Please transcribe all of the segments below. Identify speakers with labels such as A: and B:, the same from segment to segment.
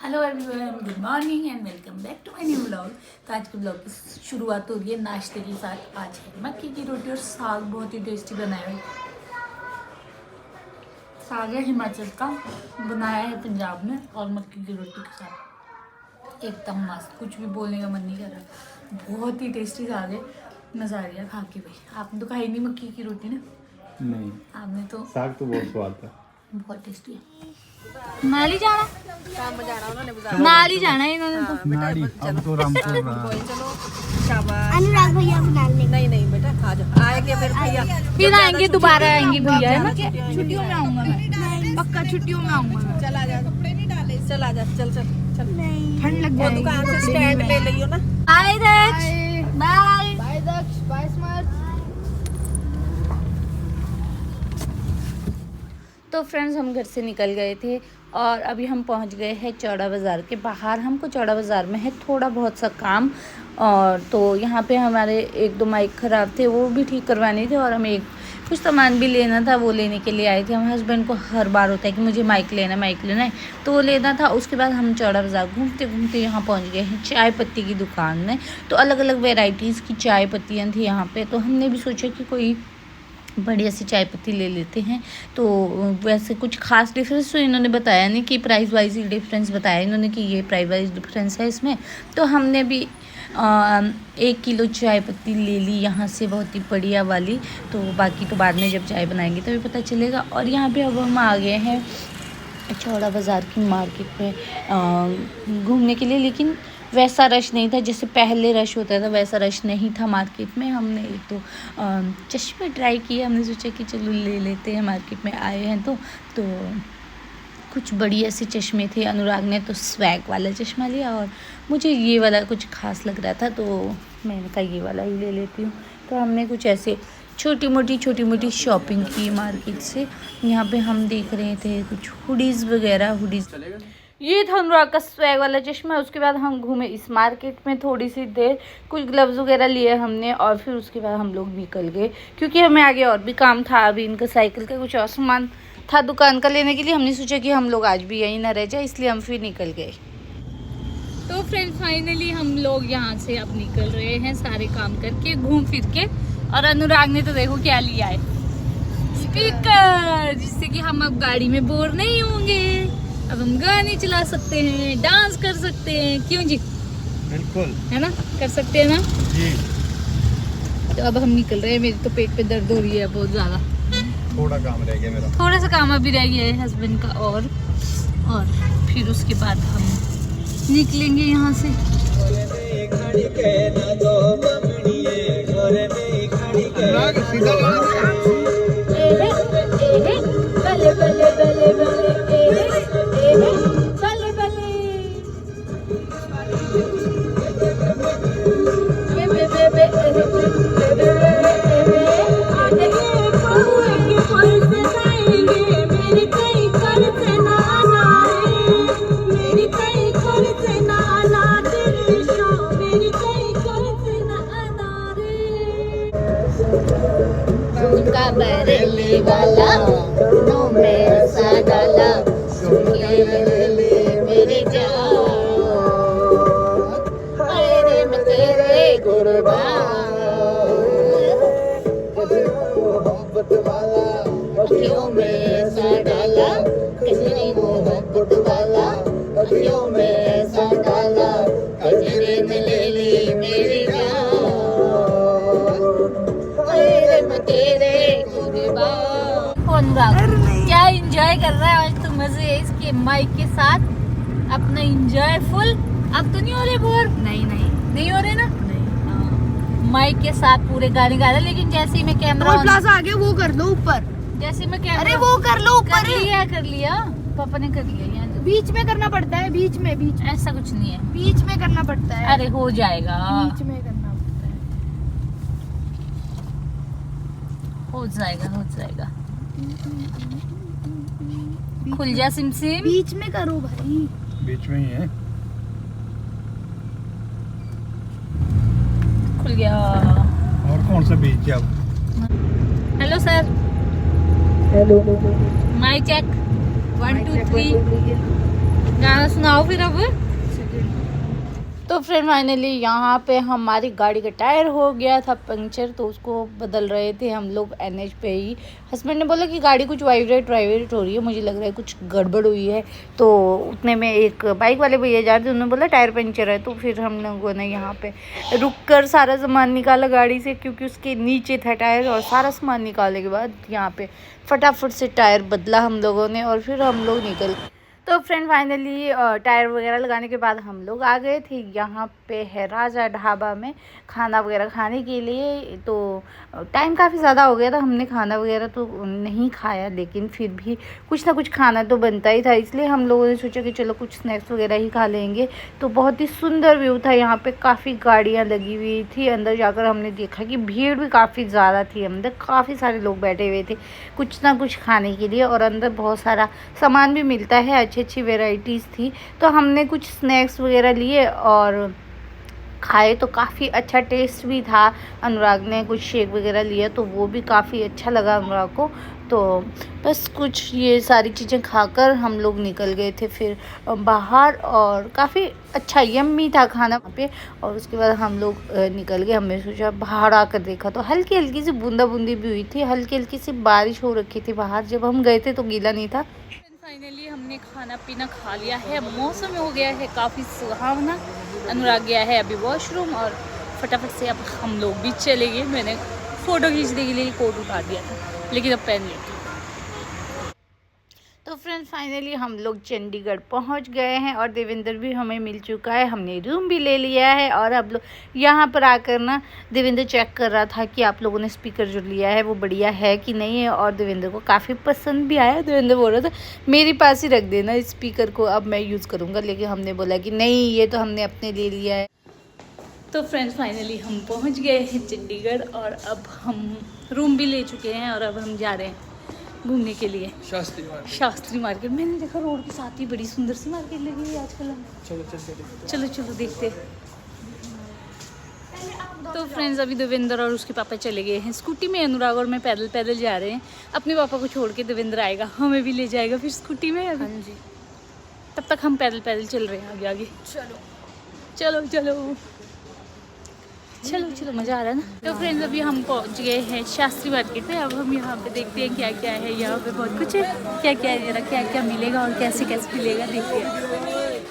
A: Hello everyone, good morning and welcome back to my new vlog. तो आज के blog की शुरुआत हो रही है नाश्ते के साथ। आज है मक्की की रोटी और साग, बहुत ही टेस्टी बनाया है। साग है हिमाचल का, बनाया है पंजाब में, और मक्की की रोटी के साथ एकदम मस्त, कुछ भी बोलने का मन नहीं कर रहा। बहुत ही टेस्टी साग है, मज़ा आ गया खा के। भाई आपने तो खाई नहीं मक्की की रोटी ना?
B: नहीं,
A: आपने तो
B: साग तो बहुत स्वाद था।
A: बहुत टेस्टी है। नाली जाना, नाली जाना है इन्होंने तो।
B: नाड़ी अब तो रामपुर रहा।
C: चलो शाबाश।
D: अनुराग भैया बना ले।
C: नहीं बेटा आ जाओ, आएंगे फिर भैया,
A: फिर आएंगे, दोबारा आएंगे भैया, है ना?
D: छुट्टियों में आऊंगा मैं, पक्का छुट्टियों में आऊंगा मैं।
C: चल आ जा, कपड़े नहीं डाले, चल आ जा, चल चल चल,
D: ठंड लग
C: वो
D: जाएगी।
C: दुकान से स्टैंड ले लियो ना।
A: Bye Daksha, bye
D: bye Daksha, by smart.
A: तो फ्रेंड्स, हम घर से निकल गए थे और अभी हम पहुंच गए हैं चौड़ा बाज़ार के बाहर। हमको चौड़ा बाज़ार में है थोड़ा बहुत सा काम, और तो यहाँ पे हमारे एक दो माइक ख़राब थे, वो भी ठीक करवाने थे, और हमें कुछ सामान भी लेना था, वो लेने के लिए आए थे। हमारे हस्बैंड को हर बार होता है कि मुझे माइक लेना है, तो वो लेना था। उसके बाद हम चौड़ा बाज़ार घूमते घूमते यहाँ पहुँच गए हैं चाय पत्ती की दुकान में। तो अलग अलग वेराइटीज़ की चाय पत्तियाँ थी यहाँ पर, तो हमने भी सोचा कि कोई बढ़िया सी चाय पत्ती ले लेते हैं। तो वैसे कुछ खास डिफरेंस तो इन्होंने बताया नहीं, कि प्राइस वाइज ही डिफरेंस बताया इन्होंने कि ये प्राइस वाइज डिफरेंस है इसमें। तो हमने भी 1 किलो चाय पत्ती ले ली यहाँ से, बहुत ही बढ़िया वाली। तो बाकी तो बाद में जब चाय बनाएंगे तभी पता चलेगा। और यहाँ पे अब हम आ गए हैं चौड़ा बाज़ार की मार्केट में घूमने के लिए, लेकिन वैसा रश नहीं था जैसे पहले रश होता था, वैसा रश नहीं था मार्केट में। हमने एक तो चश्मे ट्राई किए, हमने सोचा कि चलो ले लेते हैं, मार्केट में आए हैं तो कुछ बढ़िया से चश्मे थे। अनुराग ने तो स्वैग वाला चश्मा लिया और मुझे ये वाला कुछ खास लग रहा था, तो मैंने कहा ये वाला ही ले लेती हूँ। तो हमने कुछ ऐसे छोटी मोटी शॉपिंग की मार्केट से। यहाँ पे हम देख रहे थे कुछ हुडीज़ वगैरह, ये था अनुराग का स्वैग वाला चश्मा। उसके बाद हम घूमे इस मार्केट में थोड़ी सी देर, कुछ ग्लव्स वगैरह लिए हमने, और फिर उसके बाद हम लोग निकल गए, क्योंकि हमें आगे और भी काम था। अभी इनका साइकिल का कुछ और सामान था दुकान का लेने के लिए। हमने सोचा कि हम लोग आज भी यहीं ना रह जाए, इसलिए हम फिर निकल गए। तो फ्रेंड, फाइनली हम लोग यहाँ से अब निकल रहे हैं, सारे काम करके, घूम फिर के। और अनुराग ने तो देखो क्या लिया है, स्पीकर, जिससे कि हम अब गाड़ी में बोर नहीं होंगे। अब हम गाने चला सकते हैं, डांस कर सकते हैं, क्यों जी?
B: बिल्कुल,
A: है ना, कर सकते हैं ना
B: जी।
A: तो अब हम निकल रहे हैं। मेरी तो पेट पे दर्द हो रही है बहुत ज़्यादा।
B: थोड़ा काम रह गया मेरा,
A: थोड़ा सा काम अभी रह गया है हस्बैंड का, और फिर उसके बाद हम निकलेंगे यहाँ से। बरेली वाला नो में सा डाला, सुनके ले मेरी जान, तेरे में तेरे कुर्बान, मोहब्बत वाला अखियों में सा डाला, कजरी मोहब्बत वाला अखियों में सा डाला, कजरी में ले ली मेरी जान, तेरे में तेरे अनुराग क्या एंजॉय कर रहा है आज तो, मजे है इसके माइक के साथ, अपना एंजॉय फुल। अब तो नहीं हो रहे बोर? नहीं हो रहे ना, माइक के साथ पूरे गाने गा रहे। लेकिन जैसे ही मैं कैमरा
D: प्लाजा आ गया, वो कर लो ऊपर।
A: जैसे मैं कैमरा,
D: अरे वो कर लो ऊपर।
A: कर लिया पापा ने, कर लिया। यहाँ
D: बीच में करना पड़ता है, बीच में
A: ऐसा कुछ नहीं है,
D: बीच में करना पड़ता है।
A: अरे हो जाएगा,
D: बीच में करना पड़ता है,
A: हो जाएगा। खुल जा सिमसिम,
D: बीच में करो भाई,
B: बीच में ही है।
A: खुल गया।
B: और कौन सा बीच है अब?
A: Hello sir,
D: hello
A: mic check 1 2 3। गाना सुनाओ फिर अब। तो फ्रेंड फाइनली यहाँ पे हमारी गाड़ी का टायर हो गया था पंक्चर, तो उसको बदल रहे थे हम लोग NH पे ही। हस्बैंड ने बोला कि गाड़ी कुछ वाइब्रेट हो रही है, मुझे लग रहा है कुछ गड़बड़ हुई है। तो उतने में एक बाइक वाले भैया जा रहे थे, उन्होंने बोला टायर पंक्चर है। तो फिर हम लोगों ने यहाँ पे रुक कर सारा सामान निकाला गाड़ी से, क्योंकि उसके नीचे था टायर। और सारा सामान निकालने के बाद यहाँ पे फटाफट से टायर बदला हम लोगों ने, और फिर हम लोग निकल। तो फ्रेंड फाइनली टायर वगैरह लगाने के बाद हम लोग आ गए थे यहाँ पे है राजा ढाबा में खाना वगैरह खाने के लिए। तो टाइम काफ़ी ज़्यादा हो गया था, हमने खाना वगैरह तो नहीं खाया, लेकिन फिर भी कुछ ना कुछ खाना तो बनता ही था, इसलिए हम लोगों ने सोचा कि चलो कुछ स्नैक्स वगैरह ही खा लेंगे। तो बहुत ही सुंदर व्यू था, यहाँ पे काफ़ी गाड़ियाँ लगी हुई थी। अंदर जाकर हमने देखा कि भीड़ भी काफ़ी ज़्यादा थी, अंदर काफ़ी सारे लोग बैठे हुए थे कुछ ना कुछ खाने के लिए, और अंदर बहुत सारा सामान भी मिलता है, अच्छी वैरायटीज़ थी। तो हमने कुछ स्नैक्स वगैरह लिए और खाए, तो काफ़ी अच्छा टेस्ट भी था। अनुराग ने कुछ शेक वगैरह लिया, तो वो भी काफ़ी अच्छा लगा अनुराग को। तो बस कुछ ये सारी चीज़ें खाकर हम लोग निकल गए थे फिर बाहर, और काफ़ी अच्छा यम्मी था खाना पे। और उसके बाद हम लोग निकल गए। हमने सोचा बाहर आकर देखा तो हल्की हल्की सी बूंदा बूंदी भी हुई थी, हल्की हल्की सी बारिश हो रखी थी बाहर, जब हम गए थे तो गीला नहीं था। फाइनली हमने खाना पीना खा लिया है, मौसम हो गया है काफ़ी सुहावना। अनुराग गया है अभी वॉशरूम, और फटाफट से अब हम लोग भी चले गए। मैंने फ़ोटो खींचने के लिए कोट उतार दिया था, लेकिन अब पहन लेती हूँ। तो फ्रेंड्स फाइनली हम लोग चंडीगढ़ पहुंच गए हैं, और देवेंद्र भी हमें मिल चुका है, हमने रूम भी ले लिया है। और अब लोग यहाँ पर आकर ना देवेंद्र चेक कर रहा था कि आप लोगों ने स्पीकर जो लिया है वो बढ़िया है कि नहीं है, और देवेंद्र को काफ़ी पसंद भी आया। देवेंद्र बोल रहा था मेरे पास ही रख देना इस स्पीकर को, अब मैं यूज़ करूँगा, लेकिन हमने बोला कि नहीं, ये तो हमने अपने ले लिया है। तो फ्रेंड्स फाइनली हम पहुँच गए हैं चंडीगढ़, और अब हम रूम भी ले चुके हैं, और अब हम जा रहे हैं घूमने के लिए शास्त्री मार्केट। मैंने देखा रोड के साथ ही बड़ी सुंदर सी मार्केट लगी है आजकल। चलो देखते। तो फ्रेंड्स अभी देवेंद्र और उसके पापा चले गए हैं स्कूटी में, अनुराग और मैं पैदल जा रहे हैं। अपने पापा को छोड़ के देवेंद्र आएगा, हमें भी ले जाएगा फिर स्कूटी में अभी। हाँ जी, तब तक हम पैदल चल रहे हैं आगे। चलो मज़ा आ रहा है ना। तो फ्रेंड्स अभी हम पहुंच गए हैं शास्त्री मार्केट में। अब हम यहाँ पे देखते हैं क्या क्या है। यहाँ पे बहुत कुछ है, क्या मिलेगा और कैसे मिलेगा, देखते हैं।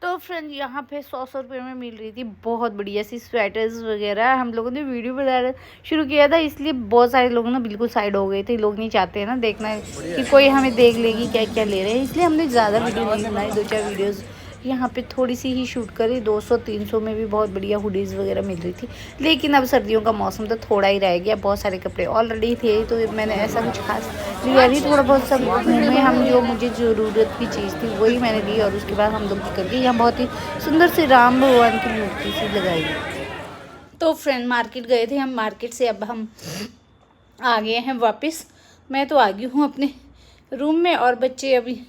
A: तो फ्रेंड्स यहाँ पे 100 रुपये में मिल रही थी बहुत बढ़िया सी स्वेटर्स वगैरह। हम लोगों ने वीडियो बनाना शुरू किया था, इसलिए बहुत सारे लोग ना बिल्कुल साइड हो गए थे। लोग नहीं चाहते हैं ना देखना कि कोई हमें देख लेगी क्या ले रहे हैं, इसलिए हमने ज़्यादा वीडियो नहीं बनाई, 2-4 वीडियोज़ यहाँ पे थोड़ी सी ही शूट करी। 200-300 में भी बहुत बढ़िया हुडीज़ वगैरह मिल रही थी। लेकिन अब सर्दियों का मौसम तो थोड़ा ही रह गया, बहुत सारे कपड़े ऑलरेडी थे, तो मैंने ऐसा कुछ खास लिया नहीं। थोड़ा बहुत सब में हम जो मुझे ज़रूरत की चीज़ थी वही मैंने ली। और उसके बाद हम लोग निकल गए। यहाँ बहुत ही सुंदर से राम भगवान की मूर्ति सी लगाई। तो फ्रेंड मार्केट गए थे हम, मार्केट से अब हम आ गए हैं वापस। मैं तो आ गई हूँ अपने रूम में, और बच्चे अभी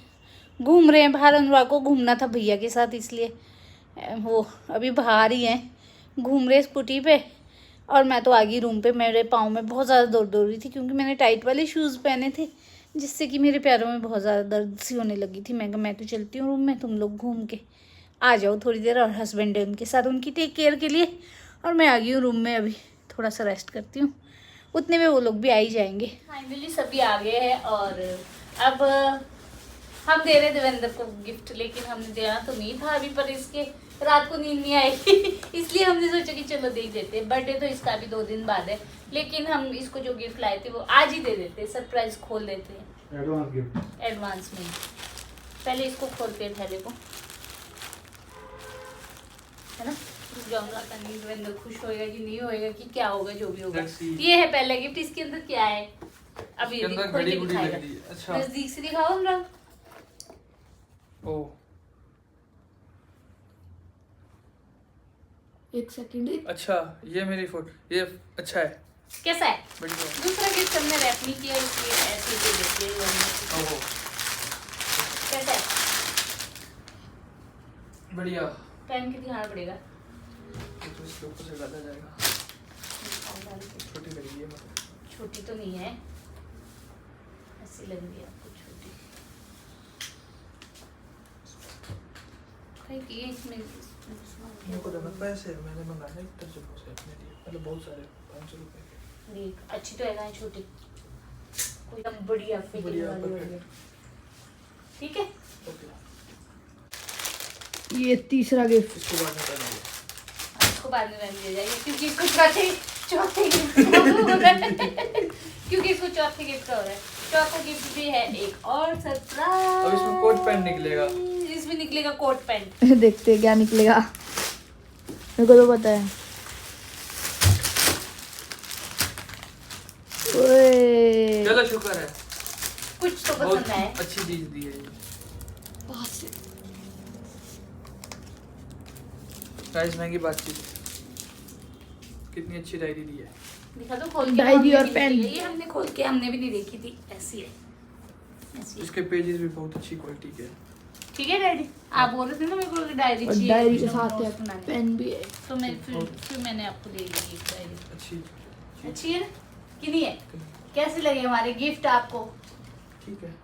A: घूम रहे हैं बाहर। अनुराग को घूमना था भैया के साथ, इसलिए वो अभी बाहर ही हैं, घूम रहे स्कूटी पे। और मैं तो आ गई रूम पे। मेरे पाँव में बहुत ज़्यादा दर्द हो रही थी, क्योंकि मैंने टाइट वाले शूज़ पहने थे, जिससे कि मेरे पैरों में बहुत ज़्यादा दर्द सी होने लगी थी। मैं कहा मैं तो चलती हूँ रूम में, तुम लोग घूम के आ जाओ थोड़ी देर। और हस्बैंड है उनके साथ, उनकी टेक केयर के लिए। और मैं आ गई हूँ रूम में, अभी थोड़ा सा रेस्ट करती हूँ, उतने में वो लोग भी आ ही जाएंगे। फाइनली सभी आ गए हैं, और अब हम दे रहे देवेंद्र को गिफ्ट, लेकिन हमने देना तो नहीं था अभी, पर इसके रात को नींद नहीं आएगी इसलिए हमने सोचा कि चलो दे देते हैं। बर्थडे तो इसका भी 2 दिन बाद है, लेकिन हम इसको जो गिफ्ट लाए थे वो आज ही दे देते, सरप्राइज खोल देते हैं
B: एडवांस गिफ्ट,
A: एडवांस में। पहले इसको खोलते हैं थैले को, है ना। जाऊंगा नहीं, देवेंद्र खुश होएगा कि नहीं होएगा कि क्या होगा, जो भी होगा। ये है पहला गिफ्ट, इसके अंदर क्या है अभी दिखाएगा। नजदीक से दिखाओ अनुराग।
D: ओ 1 सेकंड।
E: अच्छा, ये मेरी फोटो, ये अच्छा है,
A: कैसा है?
E: बढ़िया।
A: दूसरा गिफ्ट हमने रैप नहीं किया, इसलिए ऐसे ही देते हैं।
E: ओहो,
A: कैसा है?
E: बढ़िया।
A: पहन के दिखाना पड़ेगा।
E: तो इसके ऊपर से डाला जाएगा। छोटी लग रही है, मतलब
A: छोटी तो नहीं है, ऐसी लग रही है आपको छोटी। सफाई की है इसमें।
E: मेरे को देना पैसे, मैंने मंगाए हैं तर्जुमों से अपने लिए, मतलब बहुत सारे 500 रुपए के।
A: देख अच्छी तो है ना छोटी, कोई एकदम बढ़िया फिटिंग
E: बढ़िया,
A: वाली
E: perfect।
A: होगी। ठीक है
E: ओके,
D: ये तीसरा गिफ्ट।
E: इसको बाद में करना है।
A: इसको बाद में रख दिया जाएगा क्योंकि इसको चौथे गिफ्ट का हो रहा है क्योंकि इसको चौथे गिफ्ट का हो रहा है। चौथा गिफ्ट भी है एक और सरप्राइज।
E: अब इसमें कोट पैंट निकलेगा।
A: इसमें निकलेगा कोट पैंट।
D: देखते हैं क्या निकलेगा, मेरे को तो पता है। ओए
E: चलो शुक्र है,
A: कुछ तो
E: बहुत
A: पसंद आया।
E: अच्छी चीज दी है ये। गाइस महंगी बातचीत, कितनी अच्छी डायरी दी है।
A: दिखा दो खोल के।
D: डायरी
A: हमने
D: और
A: भी नहीं
D: पेन।
A: देखी है, ये हमने खोल के हमने भी नहीं देखी थी। ऐसी है ऐसी है।
E: इसके पेजेस भी बहुत अच्छी क्वालिटी के हैं।
A: ठीक है डैडी, आप बोल रहे थे ना मेरे को डायरी
D: और
A: चाहिए,
D: डायरी के
A: कुछ
D: साथ
A: notes
D: है
A: बनाने।
D: पेन भी है।
A: तो मैं फिर मैंने आपको दे दी डायरी।
E: अच्छी
A: अच्छी है ना कि नहीं है? कैसे लगे हमारे गिफ्ट आपको?
E: ठीक है,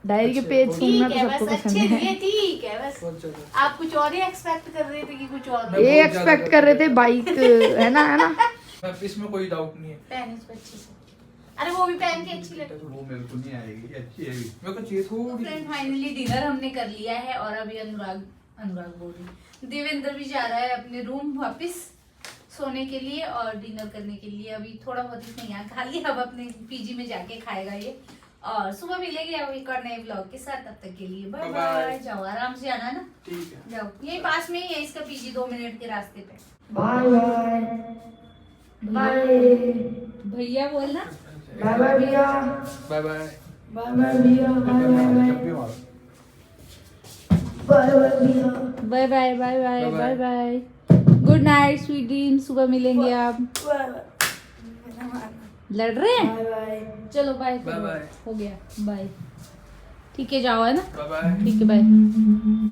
D: डायरी के
E: अच्छे,
D: पेज
E: बहुत-
D: सुनना
A: ठीक
D: तो
A: है
D: सबको
A: बस,
D: पसंद
A: अच्छे
D: है।
A: दिए, ठीक है बस।
E: बहुत ज्यादा।
A: आप कुछ और ही एक्सपेक्ट कर रहे थे कि कुछ और?
E: मैं
D: ये
E: बहुत
D: एक्सपेक्ट
E: ज्यादा
D: कर रहे थे बाइक है ना
E: मैं इसमें कोई डाउट नहीं है।
A: पहन इसको अच्छे से। अरे वो भी पहन के अच्छी लगी।
B: वो मेरे को नहीं आएगी, अच्छी है भी।
E: मेरे को चाहिए थोड़ी।
A: फ्रेंड फाइनली डिनर हमने कर लिया है और अभी अनुराग बोल रही, देवेंद्र भी जा रहा है अपने रूम वापस सोने के लिए और डिनर करने के लिए। अभी थोड़ा बहुत इसने यहाँ खा लिया, अब अपने पीजी में जाके खाएगा ये। और सुबह मिलेंगे अब एक और नए ब्लॉग के साथ, तब तक के लिए बाय बाय। जाओ आराम से आना ना,
E: ठीक है,
A: जाओ। यही पास में ही है इसका पीजी, 2 मिनट के रास्ते पे।
D: बाय बाय बाय
A: भैया बोलना
D: बाय बाय भैया,
E: बाय बाय।
D: बाय बाय भैया, बाय बाय
B: जब भी मारो।
D: बाय बाय भैया,
A: bye bye bye bye
E: Bye
A: bye
E: bye.
A: Bye. Good night sweet dream. सुबह मिलेंगे आप। लड़ रहे हैं?
D: Bye bye.
A: चलो बाय।
E: Bye bye.
A: हो गया बाय। ठीक है जाओ है ना।
E: Bye bye.
A: ठीक है बाय।